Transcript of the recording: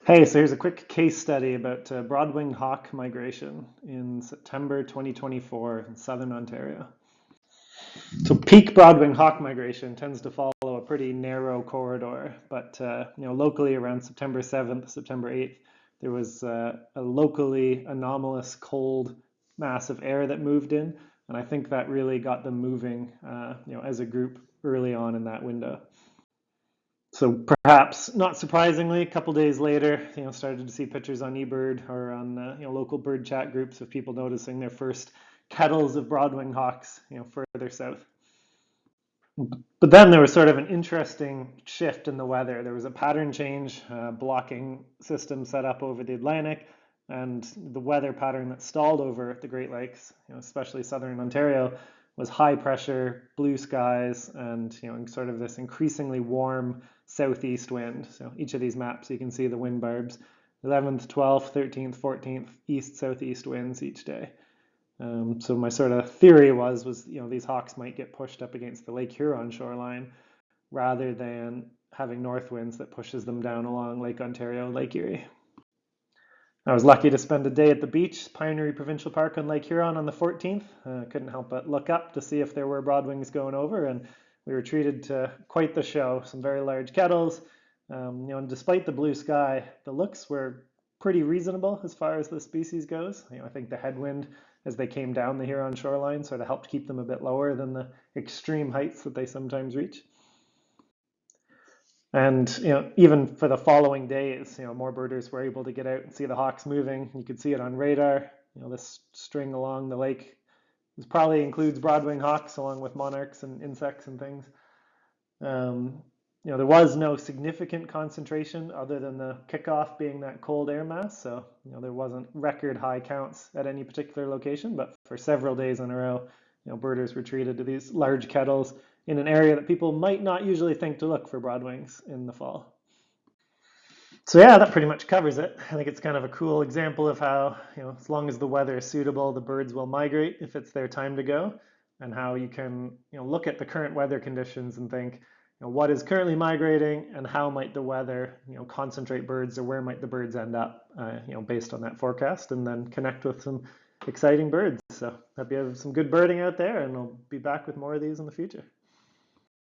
Hey, so here's a quick case study about broad-winged hawk migration in September 2024 in southern Ontario. So peak broad-winged hawk migration tends to follow a pretty narrow corridor, but locally around September 7th, September 8th, there was a locally anomalous cold mass of air that moved in, and I think that really got them moving, as a group early on in that window. So perhaps not surprisingly, a couple days later, started to see pictures on eBird or on local bird chat groups of people noticing their first kettles of broad-winged hawks, further south. But then there was sort of an interesting shift in the weather. There was a pattern change, blocking system set up over the Atlantic, and the weather pattern that stalled over the Great Lakes, especially southern Ontario, was high pressure, blue skies, and sort of this increasingly warm southeast wind. So each of these maps, you can see the wind barbs: 11th, 12th, 13th, 14th, east southeast winds each day. So my sort of theory was these hawks might get pushed up against the Lake Huron shoreline rather than having north winds that pushes them down along Lake Ontario, Lake Erie. I was lucky to spend a day at the beach, Pioneer Provincial Park on Lake Huron on the 14th. Couldn't help but look up to see if there were broadwings going over, and we were treated to quite the show. Some very large kettles. And despite the blue sky, the looks were pretty reasonable as far as the species goes. I think the headwind as they came down the Huron shoreline sort of helped keep them a bit lower than the extreme heights that they sometimes reach. And even for the following days, more birders were able to get out and see the hawks moving. You could see it on radar. This string along the lake, this probably includes broad-winged hawks along with monarchs and insects and things. There was no significant concentration other than the kickoff being that cold air mass. So there wasn't record high counts at any particular location, but for several days in a row, birders were treated to these large kettles in an area that people might not usually think to look for broadwings in the fall. So yeah, that pretty much covers it. I think it's kind of a cool example of how, as long as the weather is suitable, the birds will migrate if it's their time to go, and how you can, look at the current weather conditions and think, what is currently migrating and how might the weather, concentrate birds, or where might the birds end up, based on that forecast, and then connect with some exciting birds. So hope you have some good birding out there, and I'll be back with more of these in the future.